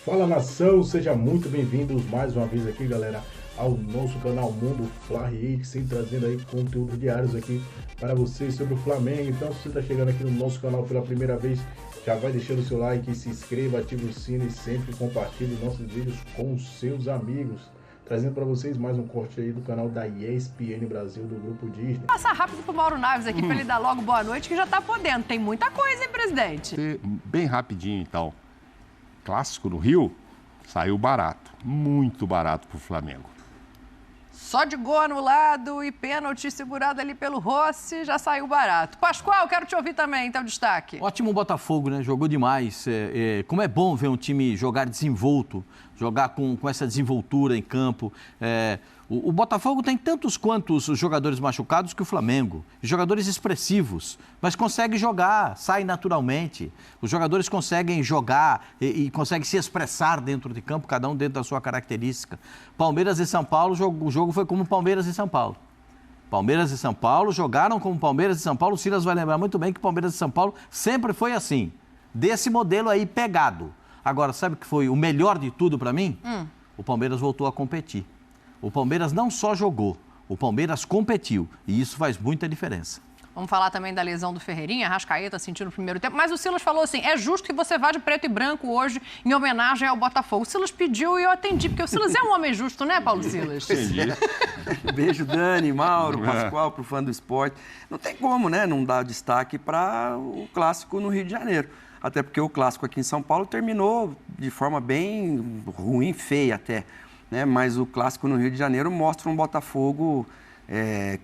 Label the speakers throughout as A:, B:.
A: Fala nação, sejam muito bem-vindos mais uma vez aqui, galera, ao nosso canal Mundo Fla Hits, sempre trazendo aí conteúdos diários aqui para vocês sobre o Flamengo. Então, se você está chegando aqui no nosso canal pela primeira vez, já vai deixando o seu like, se inscreva, ative o sino e sempre compartilhe nossos vídeos com os seus amigos. Trazendo para vocês mais um corte aí do canal da ESPN Brasil, do Grupo Disney.
B: Passar rápido pro Mauro Naves aqui, pra ele dar logo boa noite, que já tá podendo. Tem muita coisa, hein, presidente?
C: Bem rapidinho, então. Clássico no Rio, saiu barato. Muito barato pro Flamengo.
B: Só de gol anulado e pênalti segurado ali pelo Rossi, já saiu barato. Pascoal, quero te ouvir também, então, destaque.
D: Ótimo Botafogo, né? Jogou demais. Como é bom ver um time jogar desenvolto, jogar com essa desenvoltura em campo. O Botafogo tem tantos quantos jogadores machucados que o Flamengo. Jogadores expressivos, mas consegue jogar, sai naturalmente. Os jogadores conseguem jogar e conseguem se expressar dentro de campo, cada um dentro da sua característica. Palmeiras e São Paulo, o jogo foi como Palmeiras e São Paulo. Palmeiras e São Paulo jogaram como Palmeiras e São Paulo. O Silas vai lembrar muito bem que Palmeiras e São Paulo sempre foi assim, desse modelo aí pegado. Agora, sabe o que foi o melhor de tudo para mim? O Palmeiras voltou a competir. O Palmeiras não só jogou, o Palmeiras competiu. E isso faz muita diferença.
B: Vamos falar também da lesão do Ferreirinha, Arrascaeta sentiu no primeiro tempo. Mas o Silas falou assim, é justo que você vá de preto e branco hoje em homenagem ao Botafogo. O Silas pediu e eu atendi, porque o Silas é um homem justo, né, Paulo Silas?
C: Entendi.
E: Beijo, Dani, Mauro, Pascoal, pro fã do esporte. Não tem como, né, não dar destaque para o clássico no Rio de Janeiro. Até porque o clássico aqui em São Paulo terminou de forma bem ruim, feia até. Né? Mas o clássico no Rio de Janeiro mostra um Botafogo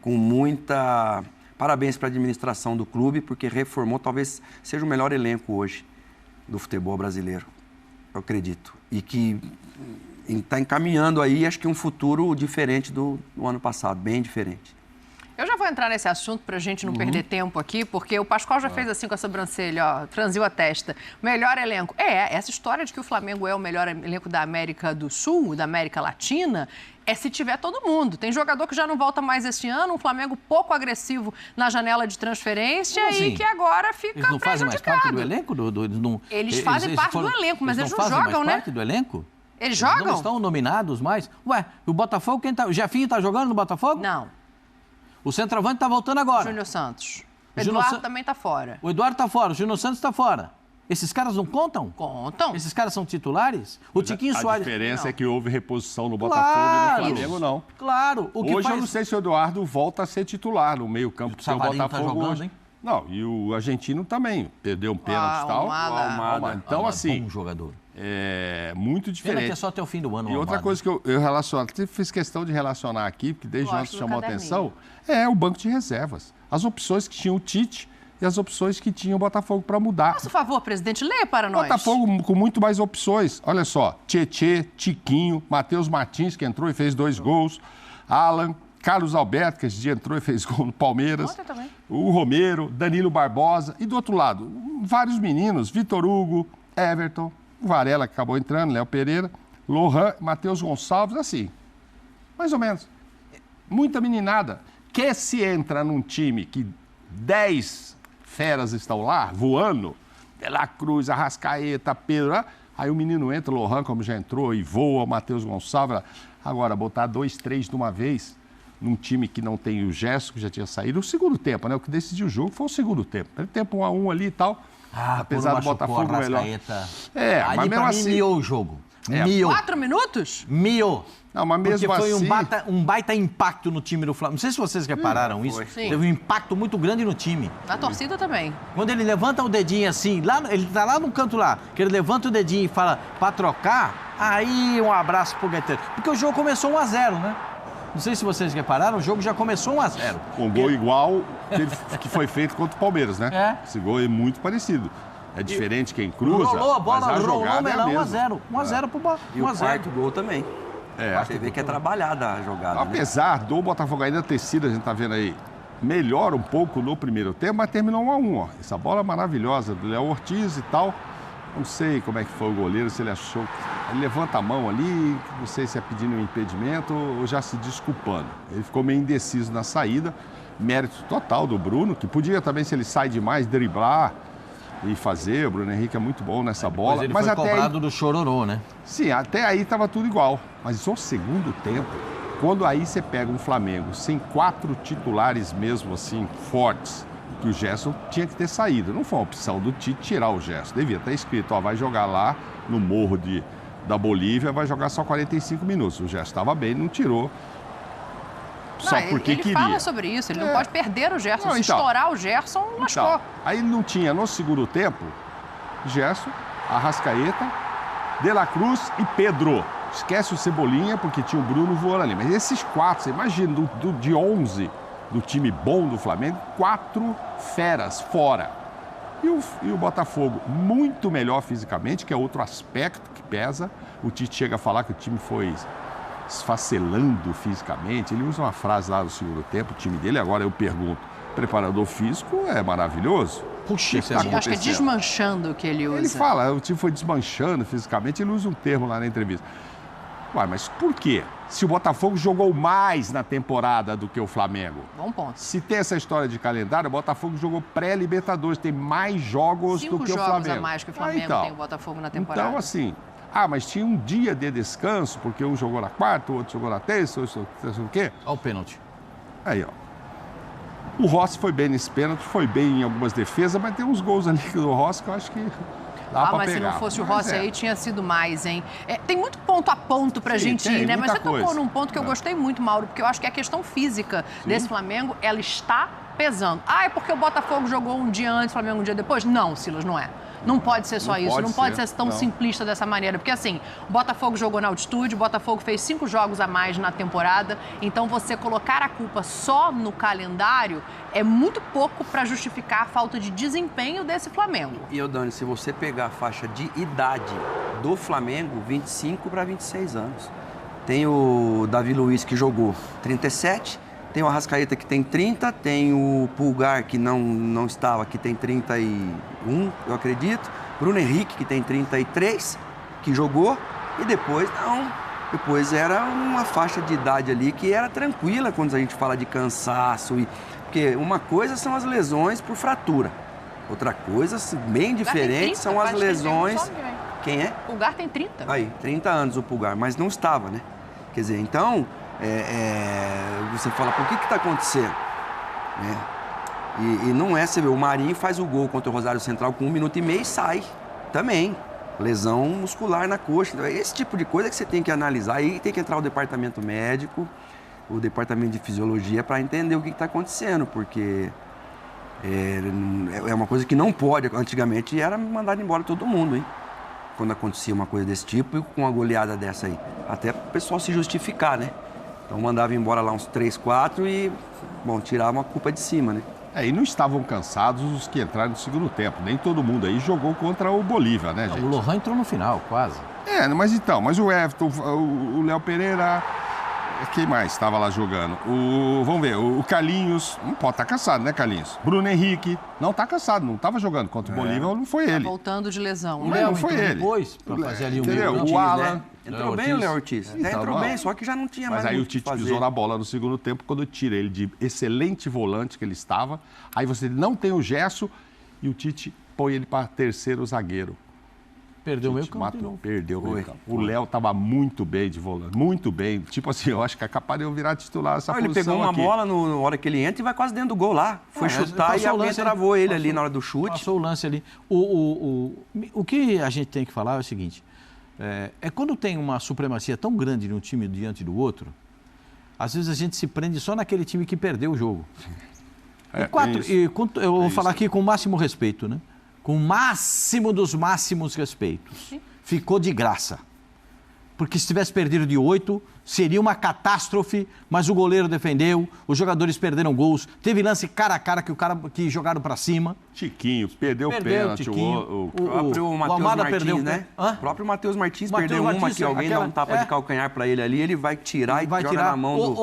E: com muita... Parabéns para a administração do clube, porque reformou, talvez seja o melhor elenco hoje do futebol brasileiro, eu acredito. E que está encaminhando aí, acho que um futuro diferente do ano passado, bem diferente.
B: Eu já vou entrar nesse assunto para a gente não perder tempo aqui, porque o Pascoal já fez assim com a sobrancelha, ó, franziu a testa. Melhor elenco. Essa história de que o Flamengo é o melhor elenco da América do Sul, da América Latina, é se tiver todo mundo. Tem jogador que já não volta mais esse ano, um Flamengo pouco agressivo na janela de transferência e que agora fica
D: eles não fazem mais parte do elenco?
B: Eles fazem parte do elenco, mas eles não jogam, né?
D: Parte do elenco?
B: Eles jogam?
D: Não estão nominados mais? Ué, o Botafogo, o Jefinho está jogando no Botafogo?
B: Não.
D: O centroavante está voltando agora.
B: Júnior Santos. O Eduardo também está fora.
D: O Eduardo está fora, o Júnior Santos está fora. Esses caras não contam?
B: Contam.
D: Esses caras são titulares? O Tiquinho Soares...
C: A diferença é que houve reposição no Botafogo e no Flamengo, não.
D: Claro.
C: Hoje eu não sei se o Eduardo volta a ser titular no meio-campo.
D: O Savarino está jogando,
C: hoje.
D: hein?
C: Não, e o argentino também. Perdeu um pênalti e tal.
B: Almada.
C: Então, assim...
D: Bom jogador.
C: É muito diferente.
D: Pena que é só até o fim do ano.
C: E outra coisa que eu relaciono, fiz questão de relacionar aqui, porque desde antes chamou a atenção, é o banco de reservas. As opções que tinha o Tite e as opções que tinha o Botafogo para mudar.
B: Faça o favor, presidente, leia para nós.
C: Botafogo com muito mais opções. Olha só, Tietê, Tiquinho, Matheus Martins, que entrou e fez 2 gols, Alan, Carlos Alberto, que esse dia entrou e fez gol no Palmeiras,
B: Ontem também.
C: O Romero, Danilo Barbosa, e do outro lado, vários meninos, Vitor Hugo, Everton, o Varela, que acabou entrando, Léo Pereira, Lohan, Matheus Gonçalves, assim, mais ou menos. Muita meninada. Que se entra num time que 10 feras estão lá, voando, De La Cruz, Arrascaeta, Pedro, aí o menino entra, o Lohan, como já entrou, e voa, o Matheus Gonçalves. Agora, botar 2, 3 de uma vez num time que não tem o Gerson, que já tinha saído, o segundo tempo, né? O que decidiu o jogo foi o segundo tempo. Primeiro tempo 1-1 ali e tal. Apesar do Botafogo melhor.
D: Mas
C: mesmo
D: pra
C: assim...
D: mim miou o jogo. Miou.
B: 4 minutos?
D: Miou.
C: Não, mas mesmo
D: porque foi
C: assim...
D: um baita impacto no time do Flamengo. Não sei se vocês repararam isso.
B: Sim.
D: Teve um impacto muito grande no time.
B: Na torcida também.
D: Quando ele levanta o dedinho assim, ele tá lá no canto lá, que ele levanta o dedinho e fala pra trocar, aí um abraço pro Gueteiro. Porque o jogo começou 1-0, né? Não sei se vocês repararam, o jogo já começou 1-0.
C: Com gol igual que foi feito contra o Palmeiras, né?
D: É.
C: Esse gol é muito parecido. É diferente quem cruza,
D: Rolou a bola,
C: mas a
D: rolou
C: jogada é a mesma.
D: 1-0. 1-0 pro Botafogo.
E: E o quarto gol também. Você vê que é trabalhada a jogada,
C: Apesar do Botafogo ainda ter sido, a gente tá vendo aí, melhor um pouco no primeiro tempo, mas terminou 1-1, ó. Essa bola maravilhosa do Léo Ortiz e tal. Não sei como é que foi o goleiro, se ele achou... Ele levanta a mão ali, não sei se é pedindo um impedimento ou já se desculpando. Ele ficou meio indeciso na saída. Mérito total do Bruno, que podia também, se ele sai demais, driblar. ir fazer, o Bruno Henrique é muito bom nessa bola.
D: Ele
C: mas
D: foi
C: até
D: cobrado
C: aí,
D: do chororô, né?
C: sim, até aí estava tudo igual. Mas só o segundo tempo, quando aí você pega um Flamengo sem 4 titulares mesmo assim, fortes, que o Gerson tinha que ter saído. Não foi uma opção do Tite tirar o Gerson. Devia estar escrito, ó, vai jogar lá no morro da Bolívia, vai jogar só 45 minutos. O Gerson estava bem, não tirou. Só porque
B: ele
C: queria.
B: Ele fala sobre isso, ele não pode perder o Gerson.
C: Não,
B: Se
C: então,
B: estourar o Gerson, lascou.
C: Então, aí ele não tinha no segundo tempo Gerson, Arrascaeta, De La Cruz e Pedro. Esquece o Cebolinha, porque tinha o Bruno voando ali. Mas esses 4, você imagina, de 11 do time bom do Flamengo, 4 feras fora. E o Botafogo, muito melhor fisicamente, que é outro aspecto que pesa. O Tite chega a falar que o time foi esfacelando fisicamente. Ele usa uma frase lá no segundo tempo, o time dele. Agora eu pergunto, preparador físico é maravilhoso?
D: Puxa,
C: isso é bom.
B: Acho que é desmanchando que ele usa.
C: Ele fala, o time foi desmanchando fisicamente, ele usa um termo lá na entrevista. Uai, mas por quê? Se o Botafogo jogou mais na temporada do que o Flamengo.
B: Bom ponto.
C: Se tem essa história de calendário, o Botafogo jogou pré-Libertadores, tem mais jogos do que o Flamengo.
B: 5 jogos a mais que o Flamengo tem o Botafogo na temporada.
C: Então, assim, mas tinha um dia de descanso, porque um jogou na quarta, o outro jogou na terça, o outro o quê?
D: Olha o pênalti.
C: Aí, ó. O Rossi foi bem nesse pênalti, foi bem em algumas defesas, mas tem uns gols ali do Rossi que eu acho que dá pra
B: mas
C: pegar.
B: se não fosse o Rossi aí, tinha sido mais, hein? Tem muito ponto a ponto pra gente ir, né? Mas você tocou num ponto que eu gostei muito, Mauro, porque eu acho que a questão física desse Flamengo, ela está pesando. É porque o Botafogo jogou um dia antes, o Flamengo um dia depois? Não, Silas, não é. Não pode ser só isso, não pode ser tão simplista dessa maneira. Porque assim, o Botafogo jogou na altitude, o Botafogo fez 5 jogos a mais na temporada, então você colocar a culpa só no calendário é muito pouco para justificar a falta de desempenho desse Flamengo.
E: E, Dani, se você pegar a faixa de idade do Flamengo, 25 para 26 anos. Tem o Davi Luiz que jogou 37, tem o Arrascaeta que tem 30, tem o Pulgar que não estava, que tem 31, eu acredito. Bruno Henrique que tem 33, que jogou. E depois, depois era uma faixa de idade ali que era tranquila quando a gente fala de cansaço. Porque uma coisa são as lesões por fratura. Outra coisa, bem diferente, são as lesões... Quem é?
B: Pulgar tem 30.
E: Aí, 30 anos o Pulgar, mas não estava, né? Quer dizer, então... você fala, por que está acontecendo? Né? E não é, você vê, o Marinho faz o gol contra o Rosário Central com 1 minuto e meio e sai também. Lesão muscular na coxa. Então, esse tipo de coisa que você tem que analisar. Aí tem que entrar o departamento médico, o departamento de fisiologia para entender o que está acontecendo, porque é uma coisa que não pode. Antigamente era mandar embora todo mundo, hein? Quando acontecia uma coisa desse tipo e com uma goleada dessa aí. Até para o pessoal se justificar, né? Então mandava embora lá uns 3, 4 e, tirava uma culpa de cima, né?
C: E não estavam cansados os que entraram no segundo tempo. Nem todo mundo aí jogou contra o Bolívia, né, gente?
D: O Lohan entrou no final, quase.
C: Mas o Everton, o Léo Pereira, quem mais estava lá jogando? Vamos ver, o Carlinhos, não pode estar cansado, né, Carlinhos? Bruno Henrique, não está cansado, não estava jogando contra o Bolívia, não foi ele.
B: Tá voltando de lesão.
D: O Léo
C: não foi ele.
D: Depois, para fazer ali o
C: meio.
D: meio.
C: O Alan...
E: Né? Entrou bem o Léo Ortiz. Entrou bem, só que já não tinha mais.
C: Mas aí o Tite pisou na bola no segundo tempo, quando tira ele de excelente volante que ele estava. Aí você não tem o Gerson e o Tite põe ele para terceiro zagueiro.
D: Perdeu o meio campo.
C: Perdeu o meio campo. O Léo estava muito bem de volante, muito bem. Tipo assim, eu acho que é capaz de eu virar titular essa posição.
E: Ele pegou uma bola na hora que ele entra e vai quase dentro do gol lá. Foi chutar e alguém travou ele ali na hora do chute.
D: Passou o lance ali. O que a gente tem que falar é o seguinte. Quando tem uma supremacia tão grande de um time diante do outro, às vezes a gente se prende só naquele time que perdeu o jogo. Eu vou falar aqui com o máximo respeito, né? Com o máximo dos máximos respeitos. Sim. Ficou de graça. Porque se tivesse perdido de 8, seria uma catástrofe, mas o goleiro defendeu, os jogadores perderam gols, teve lance cara a cara que jogaram para cima.
C: Tiquinho, perdeu o pênalti.
E: O próprio Matheus Martins, perdeu, né? O próprio Matheus Martins perdeu uma que alguém dá um tapa de calcanhar para ele ali, ele vai tirar e joga na mão do...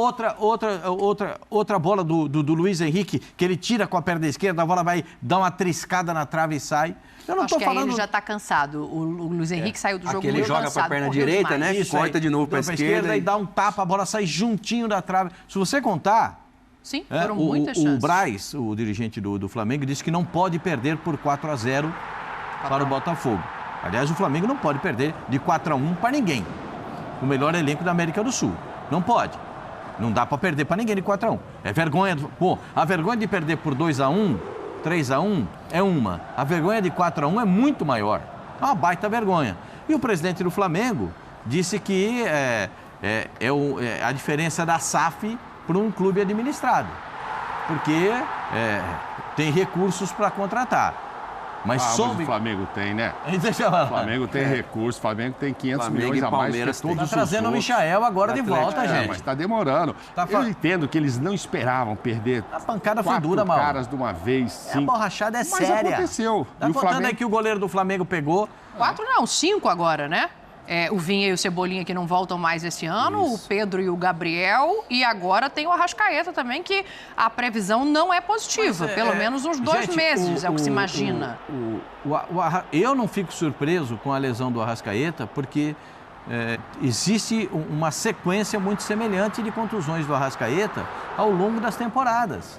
D: Outra bola do Luiz Henrique, que ele tira com a perna esquerda, a bola vai dar uma triscada na trave e sai.
B: Eu não tô falando... Aí ele já está cansado. O Luiz Henrique saiu do jogo muito cansado.
E: Ele joga para a perna direita, né? Corta de novo para a esquerda.
D: E dá um tapa, a bola sai juntinho da trave. Se você contar,
B: Sim, foram muitas chances.
D: O Braz, o dirigente do Flamengo, disse que não pode perder por 4-0 para o Botafogo. Aliás, o Flamengo não pode perder de 4-1 para ninguém. O melhor elenco da América do Sul. Não pode. Não dá para perder para ninguém de 4-1. É vergonha. Pô, a vergonha de perder por 2-1, 3-1 é uma. A vergonha de 4-1 é muito maior. É uma baita vergonha. E o presidente do Flamengo disse que a diferença da SAF para um clube administrado. Porque tem recursos para contratar. Mas
C: o Flamengo tem, né?
D: Deixa eu falar.
C: O Flamengo tem recursos, o Flamengo tem 500
E: Flamengo
C: milhões a mais que todos os outros.
D: Está trazendo o Michael agora de volta, gente.
C: Mas está demorando. Eu entendo que eles não esperavam perder.
D: A pancada foi dura, Mauro.
C: 4 caras de uma vez, 5.
D: A borrachada é séria.
C: Mas aconteceu.
D: Tá contando aí que o goleiro do Flamengo pegou.
B: 4 não, 5 agora, né? O Vinha e o Cebolinha que não voltam mais esse ano, Isso. O Pedro e o Gabriel, e agora tem o Arrascaeta também, que a previsão não é positiva, pelo menos uns 2 meses, é o que se imagina.
D: Eu não fico surpreso com a lesão do Arrascaeta, porque existe uma sequência muito semelhante de contusões do Arrascaeta ao longo das temporadas.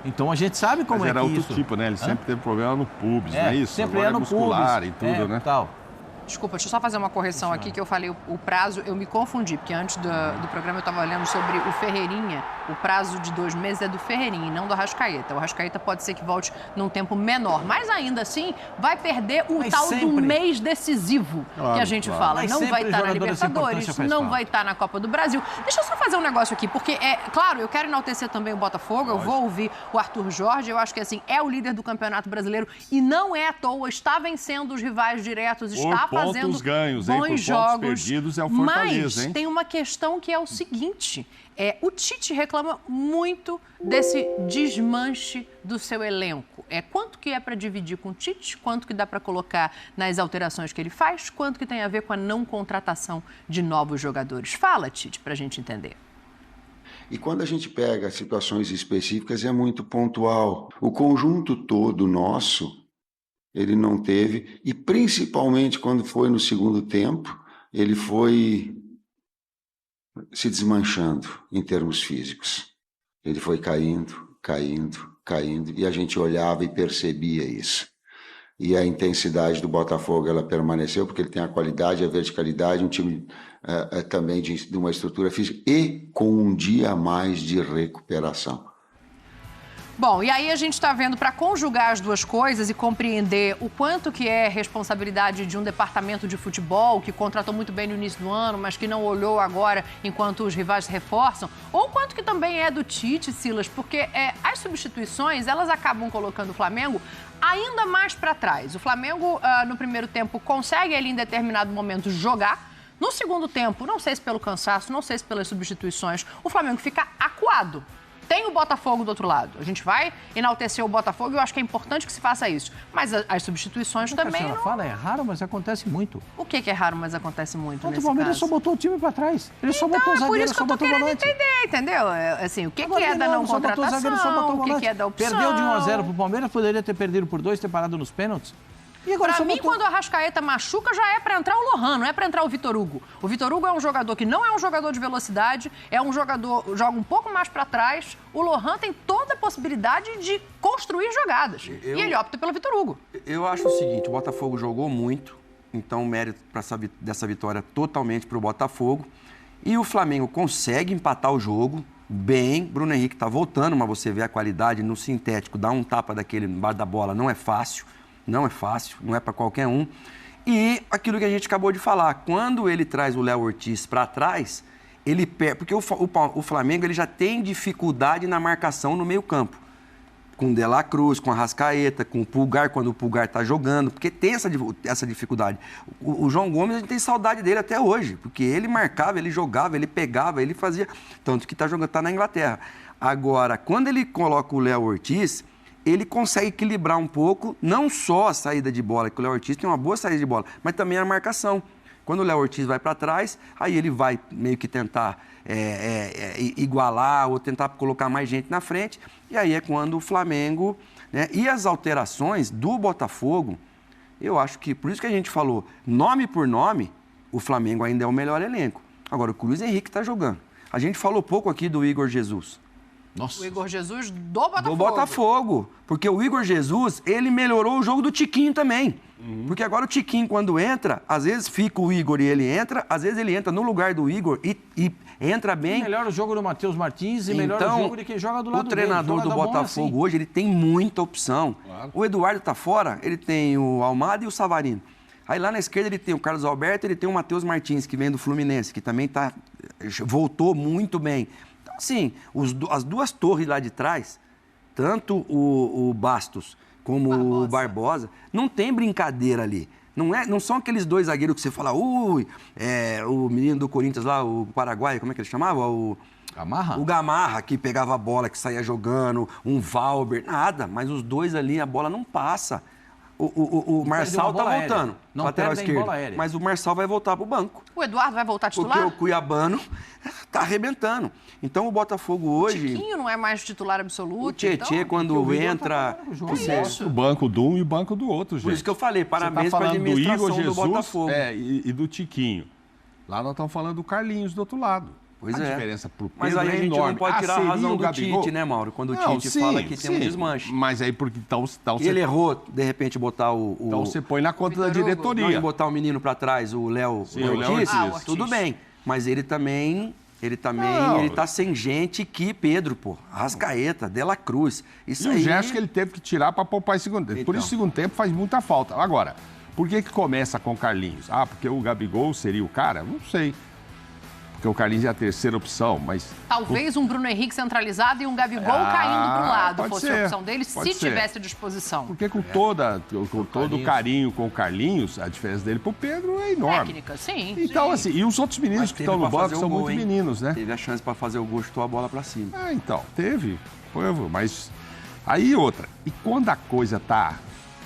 D: Então a gente sabe como
C: era
D: que
C: outro
D: isso...
C: tipo, né? Ele sempre teve problema no pubis, não é isso?
D: Sempre
C: Agora
D: no
C: muscular
D: pubis,
C: e tudo, né?
D: Tal.
B: Desculpa, deixa eu só fazer uma correção aqui, que eu falei o prazo, eu me confundi, porque antes do programa eu estava lendo sobre o Ferreirinha, o prazo de 2 meses é do Ferreirinha e não do Arrascaeta. O Arrascaeta pode ser que volte num tempo menor, mas ainda assim vai perder o tal do mês decisivo que a gente fala.
D: Mas
B: não vai estar na Libertadores, não vai estar na Copa do Brasil. Deixa eu só fazer um negócio aqui, porque, claro, eu quero enaltecer também o Botafogo, eu vou ouvir o Arthur Jorge, eu acho que assim, é o líder do Campeonato Brasileiro e não é à toa, está vencendo os rivais diretos, está fazendo
C: pontos ganhos,
B: bons
C: por
B: jogos,
C: pontos perdidos é o Fortaleza,
B: mas
C: hein?
B: tem uma questão que é o seguinte, o Tite reclama muito desse desmanche do seu elenco. Quanto que é para dividir com o Tite, quanto que dá para colocar nas alterações que ele faz, quanto que tem a ver com a não contratação de novos jogadores. Fala, Tite, para a gente entender.
F: E quando a gente pega situações específicas, é muito pontual. O conjunto todo nosso, ele não teve, e principalmente quando foi no segundo tempo, ele foi se desmanchando em termos físicos. Ele foi caindo, e a gente olhava e percebia isso. E a intensidade do Botafogo, ela permaneceu, porque ele tem a qualidade, a verticalidade, um time também de uma estrutura física, e com um dia a mais de recuperação.
B: Bom, e aí a gente está vendo, para conjugar as duas coisas e compreender o quanto que é responsabilidade de um departamento de futebol que contratou muito bem no início do ano, mas que não olhou agora enquanto os rivais se reforçam, ou quanto que também é do Tite, Silas, porque as substituições, elas acabam colocando o Flamengo ainda mais para trás. O Flamengo, no primeiro tempo, consegue ali em determinado momento jogar. No segundo tempo, não sei se pelo cansaço, não sei se pelas substituições, o Flamengo fica acuado. Tem o Botafogo do outro lado. A gente vai enaltecer o Botafogo e eu acho que é importante que se faça isso. Mas as substituições também não...
D: fala, é raro, mas acontece muito.
B: O que é raro, mas acontece muito nesse caso?
D: O Palmeiras só botou o time pra trás. Ele só botou o zagueiro,
B: por isso que eu tô querendo entender, entendeu? Assim, o que é da não contratação, o que é da opção.
D: Perdeu de 1-0 pro Palmeiras, poderia ter perdido por 2, ter parado nos pênaltis.
B: Pra mim, quando o Arrascaeta machuca, já é pra entrar o Lohan, não é pra entrar o Vitor Hugo. O Vitor Hugo é um jogador que não é um jogador de velocidade, é um jogador que joga um pouco mais pra trás. O Lohan tem toda a possibilidade de construir jogadas. E ele opta pelo Vitor Hugo.
E: Eu acho o seguinte, o Botafogo jogou muito, então o mérito dessa vitória totalmente pro Botafogo. E o Flamengo consegue empatar o jogo bem. Bruno Henrique tá voltando, mas você vê a qualidade no sintético, dar um tapa daquele embaixo da bola não é fácil. Não é fácil, não é para qualquer um. E aquilo que a gente acabou de falar, quando ele traz o Léo Ortiz para trás, ele perde, porque o Flamengo ele já tem dificuldade na marcação no meio-campo. Com o De La Cruz, com a Arrascaeta, com o Pulgar, quando o Pulgar está jogando, porque tem essa dificuldade. O João Gomes, a gente tem saudade dele até hoje, porque ele marcava, ele jogava, ele pegava, ele fazia. Tanto que está na Inglaterra. Agora, quando ele coloca o Léo Ortiz, ele consegue equilibrar um pouco, não só a saída de bola, que o Léo Ortiz tem uma boa saída de bola, mas também a marcação. Quando o Léo Ortiz vai para trás, aí ele vai meio que tentar igualar ou tentar colocar mais gente na frente, e aí é quando o Flamengo... Né? E as alterações do Botafogo, eu acho que, por isso que a gente falou, nome por nome, o Flamengo ainda é o melhor elenco. Agora, o Luiz Henrique está jogando. A gente falou pouco aqui do Igor Jesus.
D: Nossa.
B: O Igor Jesus do Botafogo.
E: Do Botafogo. Porque o Igor Jesus, ele melhorou o jogo do Tiquinho também. Porque agora o Tiquinho, quando entra, às vezes fica o Igor e ele entra, às vezes ele entra no lugar do Igor e entra bem.
D: Melhora o jogo do Matheus Martins e melhora o jogo de quem joga do lado dele.
E: O treinador do Botafogo hoje, ele tem muita opção.
C: Claro.
E: O Eduardo tá fora, ele tem o Almada e o Savarino. Aí lá na esquerda ele tem o Carlos Alberto, ele tem o Matheus Martins, que vem do Fluminense, que também voltou muito bem. Então, assim, as duas torres lá de trás, tanto o Bastos como o Barbosa, não tem brincadeira ali. Não são aqueles dois zagueiros que você fala, o menino do Corinthians lá, o Paraguai, como é que ele chamava?
D: Gamarra?
E: O Gamarra, que pegava a bola, que saía jogando, um Valber, nada. Mas os dois ali, a bola não passa. O Marçal tá voltando,
D: não
E: lateral
D: perdem bola
E: esquerdo.
D: aérea.
E: Mas o Marçal vai voltar pro banco.
B: O Eduardo vai voltar titular?
E: Porque o Cuiabano tá arrebentando. Então o Botafogo hoje...
B: O Tiquinho não é mais titular absoluto.
E: O Tietê,
B: então...
E: quando entra...
C: O banco de um e o banco do outro, gente.
E: Por isso que eu falei, parabéns
C: para
E: para a administração
C: do Igor Jesus,
E: do Botafogo.
C: e do Tiquinho. Lá nós estamos falando do Carlinhos do outro lado.
E: Pois
C: a
E: é.
C: diferença pro Pedro
E: Mas aí a
C: é
E: gente
C: enorme.
E: não pode tirar a
C: seria
E: razão
C: o
E: do
C: Gabigol?
E: Tite, né, Mauro? Quando o
C: Não,
E: Tite
C: sim,
E: fala que tem um
C: sim.
E: desmanche.
C: Mas aí, porque então
E: Ele errou, de repente, botar
C: Então você põe na conta da
B: Vitor Hugo.
C: diretoria.
E: Não, e botar o menino para trás, o Léo
C: Sim, o Léo
E: Ortiz,
C: Ortiz.
E: tudo bem. Mas ele também
C: Não.
E: ele tá sem gente que Pedro, pô. Arrascaeta, De La Cruz. Isso
C: E
E: aí...
C: o gesto que ele teve que tirar para poupar esse segundo tempo. Por
E: Então.
C: isso o segundo tempo faz muita falta. Agora, por que começa com o Carlinhos? Ah, porque o Gabigol seria o cara? Não sei. Porque o Carlinhos é a terceira opção, mas...
B: Talvez um Bruno Henrique centralizado e um Gabigol caindo para um lado
C: pode
B: fosse
C: ser,
B: a opção dele,
C: pode
B: se
C: ser.
B: tivesse disposição.
C: Porque com todo o carinho com o Carlinhos, a diferença dele pro Pedro é enorme.
B: Técnica, sim.
C: Então, assim, e os outros meninos
E: Mas
C: que
E: teve
C: estão no
E: pra
C: banco
E: fazer o
C: são
E: gol,
C: muito
E: hein?
C: meninos, né?
E: Teve a chance para fazer o gol, chutou a bola para cima.
C: Então, teve. Mas aí outra. E quando a coisa tá...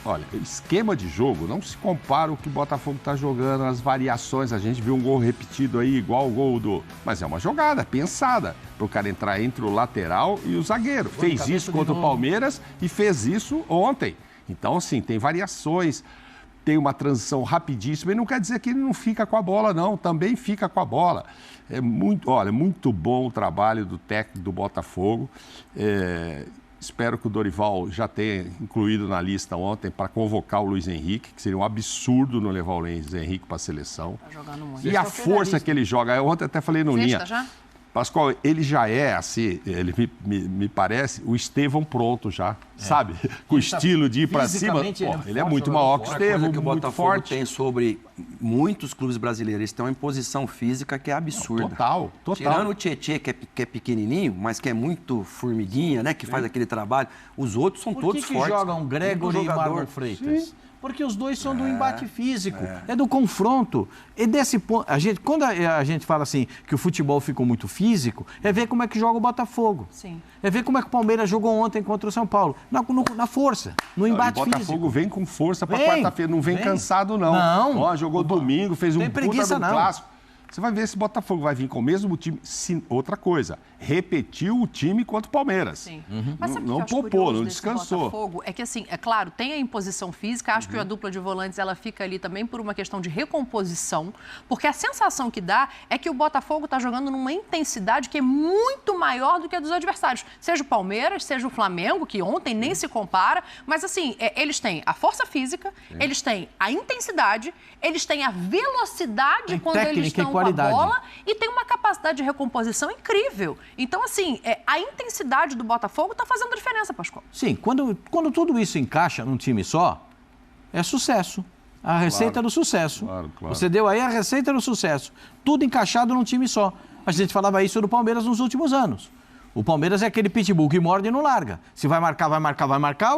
C: Olha, esquema de jogo não se compara o que o Botafogo tá jogando, as variações. A gente viu um gol repetido aí, igual o gol do... Mas é uma jogada pensada para o cara entrar entre o lateral e o zagueiro. Fez isso contra o Palmeiras e fez isso ontem. Então, assim, tem variações, tem uma transição rapidíssima. E não quer dizer que ele não fica com a bola, não. Também fica com a bola. É muito bom o trabalho do técnico do Botafogo. Espero que o Dorival já tenha incluído na lista ontem para convocar o Luiz Henrique, que seria um absurdo não levar o Luiz Henrique para a seleção.
B: Tá jogando muito.
C: E a força que ele joga. Eu ontem até falei no Linha.
B: Sexta já?
C: Pascoal, ele já é, assim, ele me parece o Estevão pronto já, sabe? Com o estilo de ir para cima. Ele é muito maior que o Estevão,
E: que o
C: muito
E: Botafogo
C: forte.
E: tem sobre muitos clubes brasileiros. Eles têm uma imposição física que é absurda.
C: Total.
E: Tirando o Tietê, que é pequenininho, mas que é muito formiguinha, né? Que faz aquele trabalho. Os outros são todos
D: Por que
E: fortes.
D: jogam Gregory e Marlon Freitas?
C: Sim.
D: Porque os dois são do embate físico, é do confronto. E desse ponto, quando a gente fala assim que o futebol ficou muito físico, é ver como é que joga o Botafogo.
B: Sim.
D: É ver como é que o Palmeiras jogou ontem contra o São Paulo. Na força, no embate
C: O Botafogo
D: físico.
C: vem com força para
D: Vem,
C: quarta-feira, não vem cansado, não.
D: Não.
C: Ó, jogou domingo, fez um
D: Tem
C: puta
D: preguiça,
C: do
D: não.
C: clássico. Você vai ver se o Botafogo vai vir com o mesmo time. Outra coisa, repetiu o time contra o Palmeiras.
B: Sim.
D: Uhum.
B: Mas sabe o que eu
C: Não
B: acho
C: poupou,
B: curioso
C: não
B: desse
C: descansou.
B: Botafogo? É que, assim, é claro, tem a imposição física, acho que a dupla de volantes ela fica ali também por uma questão de recomposição, porque a sensação que dá é que o Botafogo está jogando numa intensidade que é muito maior do que a dos adversários. Seja o Palmeiras, seja o Flamengo, que ontem nem se compara, mas, assim, eles têm a força física, eles têm a intensidade, eles têm a velocidade
D: Tem
B: quando
D: técnica
B: eles
D: e
B: estão com a
D: qualidade.
B: bola e tem uma capacidade de recomposição incrível. Então, assim, a intensidade do Botafogo está fazendo diferença, Pascoal.
D: Sim, quando tudo isso encaixa num time só, é sucesso. A receita do sucesso.
C: Claro.
D: Você deu aí a receita do sucesso. Tudo encaixado num time só. A gente falava isso do Palmeiras nos últimos anos. O Palmeiras é aquele pitbull que morde e não larga. Se vai marcar, vai marcar, vai marcar.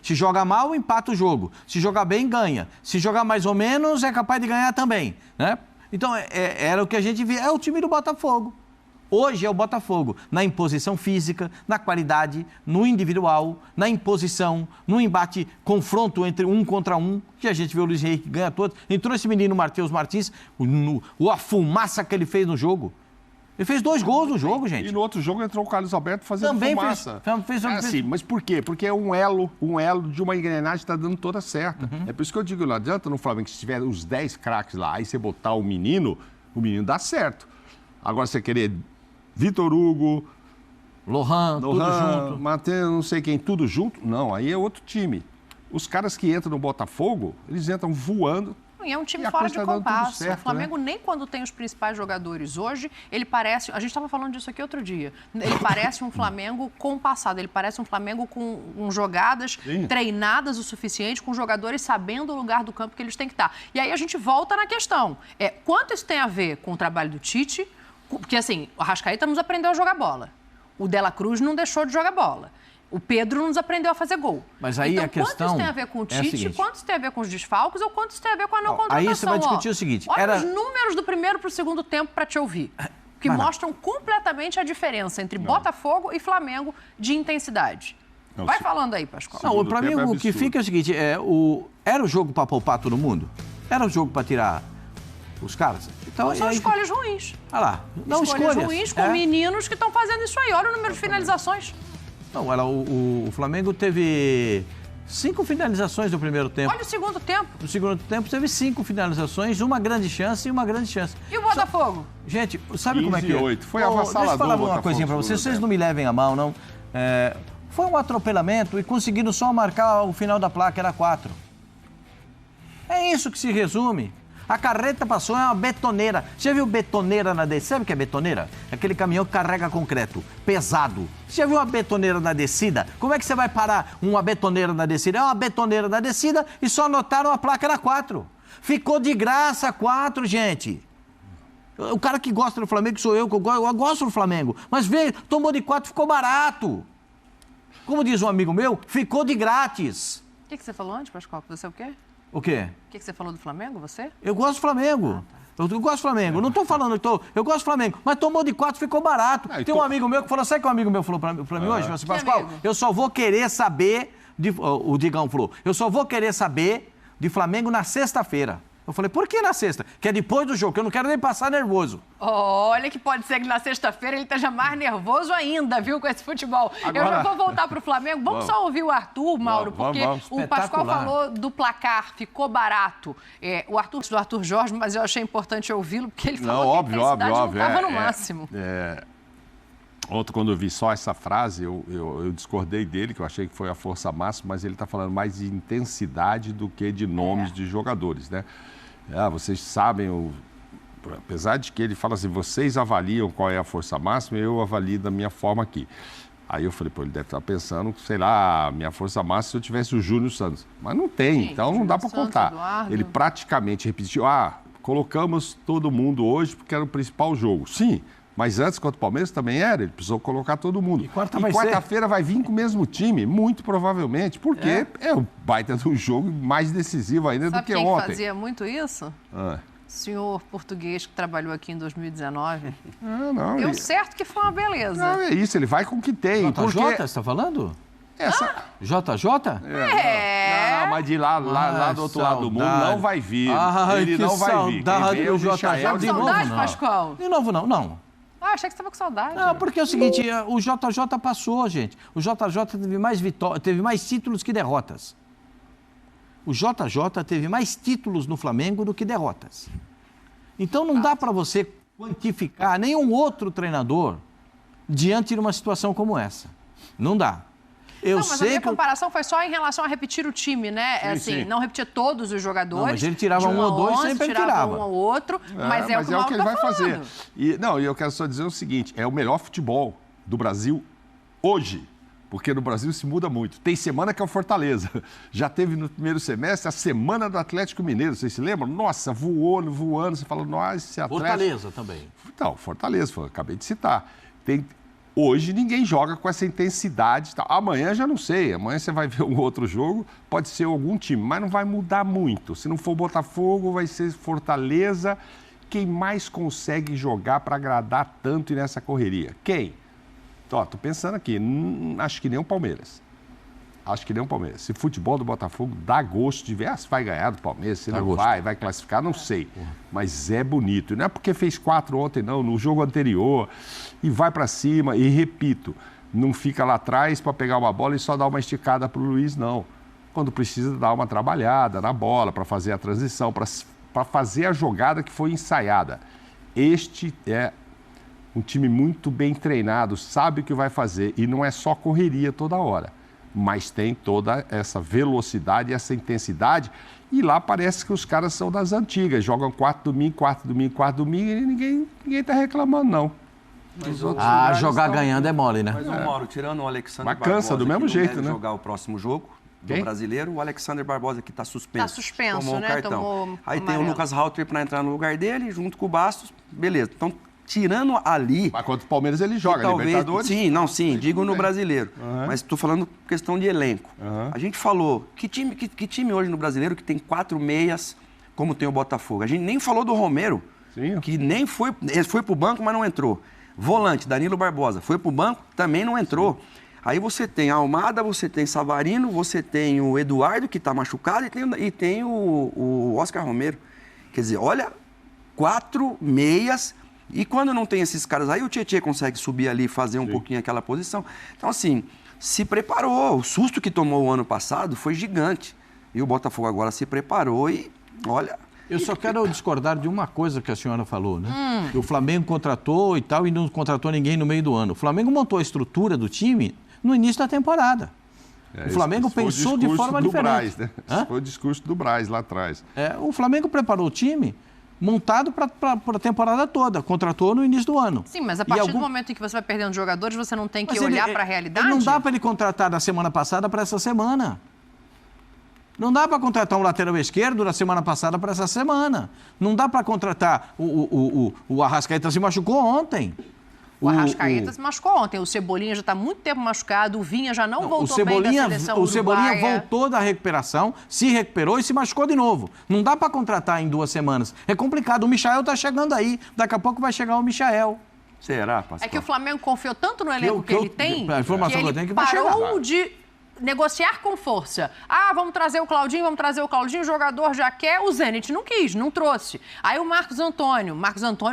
D: Se joga mal, empata o jogo. Se jogar bem, ganha. Se jogar mais ou menos, é capaz de ganhar também, né? Então, era o que a gente via. É o time do Botafogo. Hoje é o Botafogo, na imposição física, na qualidade, no individual, na imposição, no embate, confronto entre um contra um, que a gente vê o Luiz Henrique ganha todos. Entrou esse menino Matheus Martins, a fumaça que ele fez no jogo. Ele fez 2 gols no jogo, gente.
C: E no outro jogo entrou o Carlos Alberto fazendo
D: Também
C: fumaça.
D: fez.
C: Assim, mas por quê? Porque é um elo de uma engrenagem que está dando toda certa. É por isso que eu digo, não adianta no Flamengo, se tiver os 10 craques lá, aí você botar o menino dá certo. Agora você querer Vitor Hugo,
D: Lohan, tudo junto.
C: Matheus, não sei quem, tudo junto? Não, aí é outro time. Os caras que entram no Botafogo, eles entram voando.
B: E é um time
C: E a
B: fora
C: coisa
B: de
C: tá dando tudo
B: compasso.
C: certo,
B: O Flamengo,
C: né?
B: nem quando tem os principais jogadores hoje, ele parece... A gente estava falando disso aqui outro dia. Ele parece um Flamengo compassado. Ele parece um Flamengo com jogadas treinadas o suficiente, com jogadores sabendo o lugar do campo que eles têm que estar. E aí a gente volta na questão. Quanto isso tem a ver com o trabalho do Tite? Porque, assim, o Arrascaeta nos aprendeu a jogar bola. O Dela Cruz não deixou de jogar bola. O Pedro nos aprendeu a fazer gol.
D: Mas aí
B: então,
D: a questão
B: quanto isso tem a ver com o Tite,
D: seguinte,
B: quanto isso tem a ver com os desfalques ou quanto isso tem a ver com a não contratação?
D: Aí você vai discutir o seguinte.
B: Olha os números do primeiro para o segundo tempo para te ouvir, que mostram completamente a diferença entre Botafogo e Flamengo de intensidade. Vai falando aí, Pascoal.
D: Não, para mim o que fica é o seguinte, era o jogo para poupar todo mundo? Era o jogo para tirar os caras? Então,
B: são escolhas ruins.
D: Olha lá, não
B: escolhas ruins com meninos que estão fazendo isso aí. Olha o número de finalizações.
D: Não, o Flamengo teve 5 finalizações no primeiro tempo.
B: Olha o segundo tempo.
D: No segundo tempo teve 5 finalizações, uma grande chance e uma grande chance.
B: E o Botafogo?
D: Gente, sabe como é que é?
C: 8. Foi avassalador.
D: Deixa eu falar uma
C: Botafogo,
D: coisinha pra vocês não me levem a mal, não. Foi um atropelamento e conseguiram só marcar o final da placa, era 4. É isso que se resume. A carreta passou, é uma betoneira. Você já viu betoneira na descida? Sabe o que é betoneira? É aquele caminhão que carrega concreto, pesado. Você já viu uma betoneira na descida? Como é que você vai parar uma betoneira na descida? É uma betoneira na descida e só anotaram a placa era 4. Ficou de graça 4, gente. O cara que gosta do Flamengo, que sou eu gosto do Flamengo. Mas veio, tomou de 4, ficou barato. Como diz um amigo meu, ficou de grátis.
B: O que você falou antes, Pascoal? Você é o quê?
D: O quê?
B: O que você falou do Flamengo, você?
D: Eu gosto do Flamengo. Eu gosto do Flamengo. Não estou falando que eu gosto do Flamengo. Mas tomou de 4, ficou barato. Tem um amigo meu que falou, sabe que um amigo meu falou para mim hoje? Falou assim, Pascoal, eu só vou querer saber, o Digão falou, eu só vou querer saber de Flamengo na sexta-feira. Eu falei, por que na sexta? Que é depois do jogo, que eu não quero nem passar nervoso.
B: Olha que pode ser que na sexta-feira ele esteja mais nervoso ainda, viu, com esse futebol. Agora... Eu já vou voltar pro Flamengo. Vamos só ouvir o Arthur, Mauro, porque o Pascoal falou do placar, ficou barato. O Arthur do Arthur Jorge, mas eu achei importante ouvi-lo, porque ele falou que a intensidade não estava no máximo.
C: Ontem, quando eu vi só essa frase, eu discordei dele, que eu achei que foi a força máxima, mas ele está falando mais de intensidade do que de nomes de jogadores, né? Vocês sabem, apesar de que ele fala assim, vocês avaliam qual é a força máxima, eu avalio da minha forma aqui. Aí eu falei, ele deve estar pensando, sei lá, minha força máxima se eu tivesse o Júnior Santos. Mas não tem, então não dá para contar. Eduardo. Ele praticamente repetiu, colocamos todo mundo hoje porque era o principal jogo. Sim. Mas antes, contra o Palmeiras, também era. Ele precisou colocar todo mundo. E quarta-feira vai vir com o mesmo time, muito provavelmente, porque é o baita do jogo mais decisivo ainda do que ontem.
B: Sabe quem fazia muito isso? O senhor português que trabalhou aqui em 2019. Deu certo que foi uma beleza.
C: Não, é isso, ele vai com o que tem.
D: JJ, você está falando? JJ?
C: Não, mas de lá do outro lado do mundo não vai vir. Ele não vai vir.
D: Quem vê o Michael
B: de novo, não. Pascoal?
D: De novo, não.
B: Achei que você estava com saudade.
D: Não, porque é o seguinte, o JJ passou, gente. O JJ teve mais títulos que derrotas. O JJ teve mais títulos no Flamengo do que derrotas. Então não dá para você quantificar nenhum outro treinador diante de uma situação como essa. Não dá.
B: Mas a minha comparação foi só em relação a repetir o time, né?
C: Sim.
B: Não repetir todos os jogadores.
D: Não, mas ele tirava um ou dois, sempre ele tirava.
B: Um ou outro, mas é o que ele vai fazer.
C: E eu quero só dizer o seguinte, é o melhor futebol do Brasil hoje, porque no Brasil se muda muito. Tem semana que é o Fortaleza. Já teve no primeiro semestre a semana do Atlético Mineiro, vocês se lembram? Nossa, voando, você fala, nossa, esse Atlético...
D: Fortaleza também.
C: Então, Fortaleza, acabei de citar. Hoje ninguém joga com essa intensidade. Amanhã já não sei. Amanhã você vai ver um outro jogo, pode ser algum time, mas não vai mudar muito. Se não for Botafogo, vai ser Fortaleza. Quem mais consegue jogar para agradar tanto nessa correria? Quem? Tô pensando aqui, acho que nem o Palmeiras. Se futebol do Botafogo dá gosto de ver, se vai ganhar do Palmeiras, se não vai classificar, não sei. Mas é bonito. Não é porque fez 4 ontem, não, no jogo anterior. E vai para cima. E repito, não fica lá atrás para pegar uma bola e só dar uma esticada para o Luiz, não. Quando precisa dar uma trabalhada na bola, para fazer a transição, para fazer a jogada que foi ensaiada. Este é um time muito bem treinado, sabe o que vai fazer. E não é só correria toda hora, mas tem toda essa velocidade, essa intensidade. E lá parece que os caras são das antigas, jogam 4 domingo, 4 domingo, 4 domingo, e ninguém está reclamando, não.
D: Jogar ganhando é mole, né?
E: Mas, Mauro, tirando o Alexandre
C: Mas cansa
E: Barbosa,
C: do mesmo
E: que
C: jeito,
E: não deve
C: né?
E: jogar o próximo jogo do
C: Quem?
E: brasileiro, o Alexandre Barbosa que está suspenso.
B: Tá suspenso,
E: tomou
B: né?
E: um cartão.
B: Tomou
E: Aí tem o
B: amarelo.
E: Lucas Halter para entrar no lugar dele, junto com o Bastos, beleza. Então, tirando ali...
C: Mas contra o Palmeiras ele joga,
E: talvez,
C: Libertadores.
E: Sim, digo no brasileiro. Mas estou falando questão de elenco. A gente falou, que time hoje no brasileiro que tem 4 meias, como tem o Botafogo? A gente nem falou do Romero,
C: Sim.
E: que nem foi... Ele foi pro banco, mas não entrou. Volante, Danilo Barbosa, foi pro banco, também não entrou. Aí você tem a Almada, você tem Savarino, você tem o Eduardo, que está machucado, e tem o Oscar Romero. Quer dizer, olha, 4 meias... E quando não tem esses caras aí, o Tietê consegue subir ali e fazer um pouquinho aquela posição. Então, assim, se preparou. O susto que tomou o ano passado foi gigante. E o Botafogo agora se preparou e, olha...
D: Eu só quero discordar de uma coisa que a senhora falou, né? Que o Flamengo contratou e tal, e não contratou ninguém no meio do ano. O Flamengo montou a estrutura do time no início da temporada. O Flamengo pensou de forma diferente.
C: Braz, né? Esse foi o discurso do Braz lá atrás.
D: O Flamengo preparou o time... montado para a temporada toda, contratou no início do ano.
B: Sim, mas a partir do momento em que você vai perdendo jogadores, você não tem que olhar para a realidade?
D: Não dá para ele contratar da semana passada para essa semana. Não dá para contratar um lateral esquerdo da semana passada para essa semana. Não dá para contratar... O Arrascaeta se machucou ontem.
B: O Arrascaeta se machucou ontem. O Cebolinha já está há muito tempo machucado. O Vinha já não voltou bem da seleção
D: O Cebolinha
B: uruguaia.
D: voltou da recuperação, se recuperou e se machucou de novo. Não dá para contratar em 2 semanas. É complicado. O Michael está chegando aí. Daqui a pouco vai chegar o Michael.
E: Será, Pascoal?
B: É que o Flamengo confiou tanto no elenco que ele tem,
D: a informação que eu tenho é que vai
B: parou
D: chegar.
B: de negociar com força. Vamos trazer o Claudinho, o jogador já quer, o Zenit não quis, não trouxe. Aí o Marcos Antônio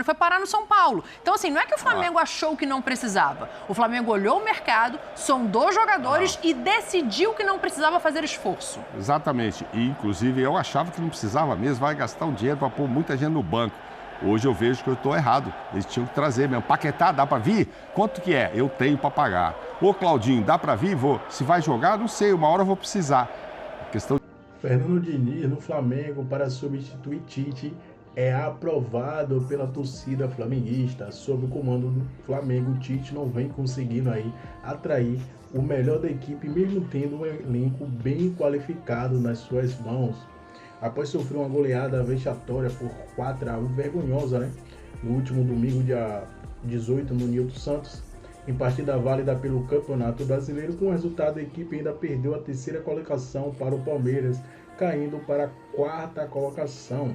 B: foi parar no São Paulo. Então, assim, não é que o Flamengo achou que não precisava. O Flamengo olhou o mercado, sondou jogadores e decidiu que não precisava fazer esforço.
C: Exatamente. E, inclusive, eu achava que não precisava mesmo, vai gastar um dinheiro para pôr muita gente no banco. Hoje eu vejo que eu estou errado. Eles tinham que trazer mesmo. Paquetá, dá para vir? Quanto que é? Eu tenho para pagar. Ô, Claudinho, dá para vir? Vou. Se vai jogar, não sei. Uma hora eu vou precisar. Questão...
A: Fernando Diniz no Flamengo para substituir Tite é aprovado pela torcida flamenguista. Sob o comando do Flamengo, Tite não vem conseguindo aí atrair o melhor da equipe, mesmo tendo um elenco bem qualificado nas suas mãos. Após sofrer uma goleada vexatória por 4-1, vergonhosa, né? No último domingo, dia 18, no Nilton Santos, em partida válida pelo Campeonato Brasileiro, com o resultado a equipe ainda perdeu a 3ª colocação para o Palmeiras, caindo para a 4ª colocação.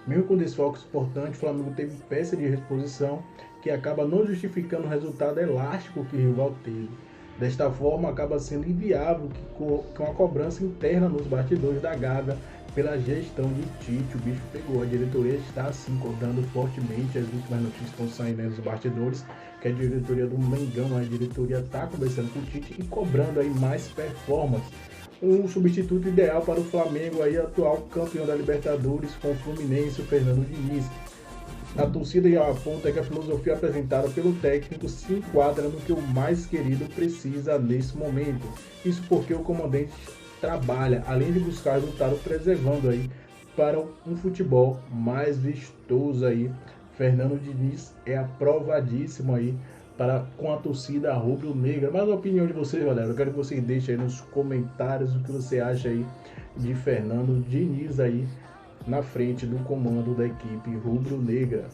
A: Mesmo com desfalques importantes, o Flamengo teve peça de reposição que acaba não justificando o resultado elástico que o rival teve. Desta forma, acaba sendo inviável com a cobrança interna nos bastidores da Gávea pela gestão de Tite. O bicho pegou. A diretoria está, assim, cobrando fortemente. As últimas notícias estão saindo nos bastidores, que a diretoria do Mengão, a diretoria está conversando com o Tite e cobrando aí mais performance. Um substituto ideal para o Flamengo, aí, atual campeão da Libertadores, com o Fluminense, o Fernando Diniz. A torcida aponta que a filosofia apresentada pelo técnico se enquadra no que o mais querido precisa nesse momento. Isso porque o comandante trabalha, além de buscar resultado, preservando aí para um futebol mais vistoso aí. Fernando Diniz é aprovadíssimo aí com a torcida rubro-negra. Mas a opinião de vocês, galera, eu quero que vocês deixem aí nos comentários o que você acha aí de Fernando Diniz aí na frente do comando da equipe rubro-negra.